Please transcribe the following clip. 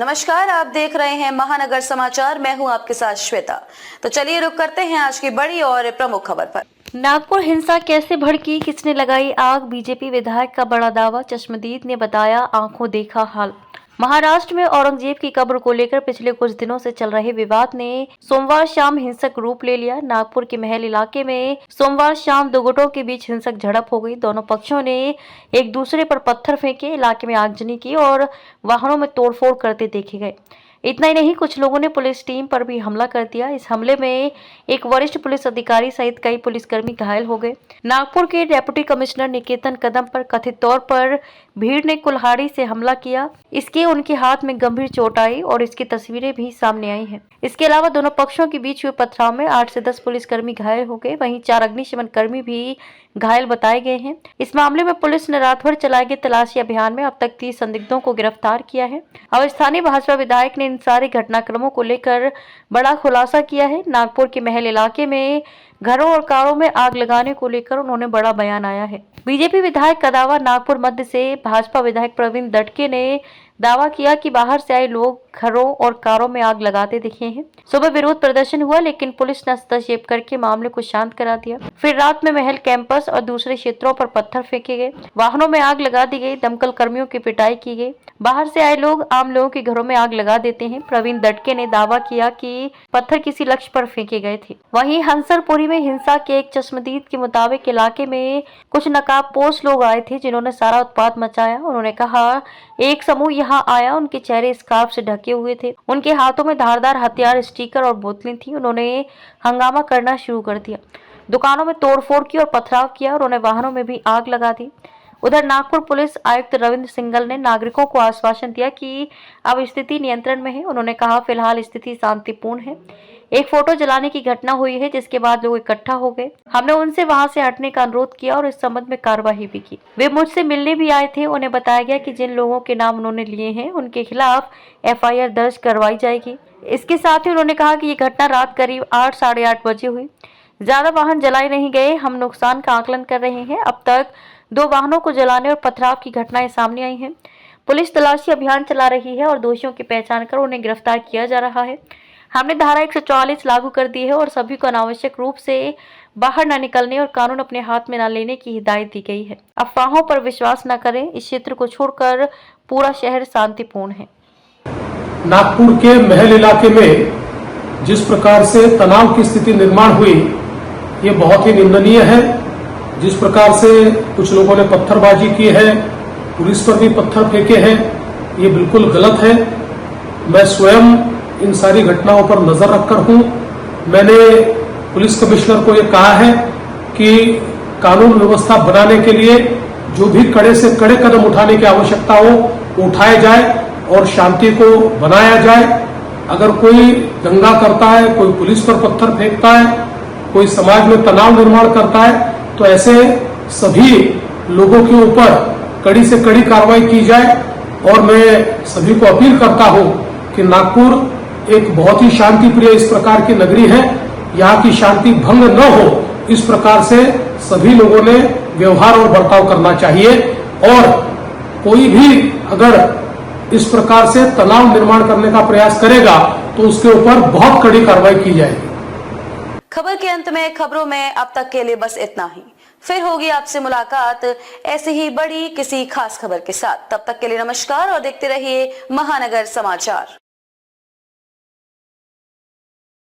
नमस्कार, आप देख रहे हैं महानगर समाचार। मैं हूं आपके साथ श्वेता। तो चलिए रुक करते हैं आज की बड़ी और प्रमुख खबर पर। नागपुर हिंसा कैसे भड़की, किसने लगाई आग, बीजेपी विधायक का बड़ा दावा, चश्मदीद ने बताया आंखों देखा हाल। महाराष्ट्र में औरंगजेब की कब्र को लेकर पिछले कुछ दिनों से चल रहे विवाद ने सोमवार शाम हिंसक रूप ले लिया। नागपुर के महल इलाके में सोमवार शाम दो गुटों के बीच हिंसक झड़प हो गई। दोनों पक्षों ने एक दूसरे पर पत्थर फेंके, इलाके में आगजनी की और वाहनों में तोड़फोड़ करते देखे गए। इतना ही नहीं, कुछ लोगों ने पुलिस टीम पर भी हमला कर दिया। इस हमले में एक वरिष्ठ पुलिस अधिकारी सहित कई पुलिसकर्मी घायल हो गए। नागपुर के डिप्टी कमिश्नर निकेतन कदम पर कथित तौर पर भीड़ ने कुल्हाड़ी से हमला किया। इसके उनके हाथ में गंभीर चोट आई और इसकी तस्वीरें भी सामने आई हैं। इसके अलावा दोनों पक्षों के बीच हुए पथराव में 8 से 10 पुलिसकर्मी घायल हो गए। वहीं 4 अग्निशमन कर्मी भी घायल बताए गए हैं। इस मामले में पुलिस ने रात भर चलाए गए तलाशी अभियान में अब तक 30 संदिग्धों को गिरफ्तार किया है। अब स्थानीय भाजपा विधायक ने इन सारे घटनाक्रमों को लेकर बड़ा खुलासा किया है। नागपुर के महल इलाके में घरों और कारों में आग लगाने को लेकर उन्होंने बड़ा बयान आया है। बीजेपी विधायक का दावा। नागपुर मध्य से भाजपा विधायक प्रवीण दटके ने दावा किया कि बाहर से आए लोग घरों और कारों में आग लगाते दिखे हैं। सुबह विरोध प्रदर्शन हुआ, लेकिन पुलिस ने हस्तक्षेप करके मामले को शांत करा दिया। फिर रात में महल कैंपस और दूसरे क्षेत्रों पर पत्थर फेंके गए, वाहनों में आग लगा दी गई, दमकल कर्मियों की पिटाई की गई। बाहर से आए लोग आम लोगों के घरों में आग लगा देते हैं। प्रवीण दटके ने दावा किया कि पत्थर किसी लक्ष्य पर फेंके गए थे। वहीं हंसरपुरी में हिंसा के एक चश्मदीद के मुताबिक इलाके में कुछ नकाबपोश लोग आए थे, जिन्होंने सारा उत्पात मचाया। उन्होंने कहा, एक समूह यहाँ आया, उनके चेहरे स्कार्फ से ढके हुए थे, उनके हाथों में धारदार हथियार, स्टिकर और बोतलें थी। उन्होंने हंगामा करना शुरू कर दिया, दुकानों में तोड़फोड़ की और पथराव किया और उन्होंने वाहनों में भी आग लगा दी। उधर नागपुर पुलिस आयुक्त रविंद्र सिंघल ने नागरिकों को आश्वासन दिया कि अब स्थिति नियंत्रण में है। उन्होंने कहा, फिलहाल स्थिति शांतिपूर्ण है। एक फोटो जलाने की घटना हुई है, जिसके बाद लोग इकट्ठा हो गए। हमने उनसे वहां से हटने का अनुरोध किया और इस संबंध में कार्रवाई भी की। वे मुझसे मिलने भी आए थे। उन्हें बताया गया कि जिन लोगों के नाम उन्होंने लिए हैं, उनके खिलाफ FIR दर्ज करवाई जाएगी। इसके साथ ही उन्होंने कहा कि ये घटना रात करीब 8 साढ़े 8 बजे हुई। ज्यादा वाहन जलाए नहीं गए। हम नुकसान का आकलन कर रहे हैं। अब तक 2 वाहनों को जलाने और पथराव की घटनाएं सामने आई हैं। पुलिस तलाशी अभियान चला रही है और दोषियों की पहचान कर उन्हें गिरफ्तार किया जा रहा है। हमने धारा 144 लागू कर दी है और सभी को अनावश्यक रूप से बाहर न निकलने और कानून अपने हाथ में न लेने की हिदायत दी गई है। अफवाहों पर विश्वास न करें। इस क्षेत्र को छोड़कर पूरा शहर शांतिपूर्ण है। नागपुर के महल इलाके में जिस प्रकार से तनाव की स्थिति निर्माण हुई, ये बहुत ही निंदनीय है। जिस प्रकार से कुछ लोगों ने पत्थरबाजी की है, पुलिस पर भी पत्थर फेंके हैं, ये बिल्कुल गलत है। मैं स्वयं इन सारी घटनाओं पर नजर रखकर हूं। मैंने पुलिस कमिश्नर को ये कहा है कि कानून व्यवस्था बनाने के लिए जो भी कड़े से कड़े कदम उठाने की आवश्यकता हो वो उठाए जाए और शांति को बनाया जाए। अगर कोई दंगा करता है, कोई पुलिस पर पत्थर फेंकता है, कोई समाज में तनाव निर्माण करता है, तो ऐसे सभी लोगों के ऊपर कड़ी से कड़ी कार्रवाई की जाए। और मैं सभी को अपील करता हूं कि नागपुर एक बहुत ही शांति प्रिय इस प्रकार की नगरी है। यहाँ की शांति भंग न हो, इस प्रकार से सभी लोगों ने व्यवहार और बर्ताव करना चाहिए। और कोई भी अगर इस प्रकार से तनाव निर्माण करने का प्रयास करेगा तो उसके ऊपर बहुत कड़ी कार्रवाई की जाएगी। खबर के अंत में खबरों में अब तक के लिए बस इतना ही। फिर होगी आपसे मुलाकात ऐसी ही बड़ी किसी खास खबर के साथ। तब तक के लिए नमस्कार और देखते रहिए महानगर समाचार।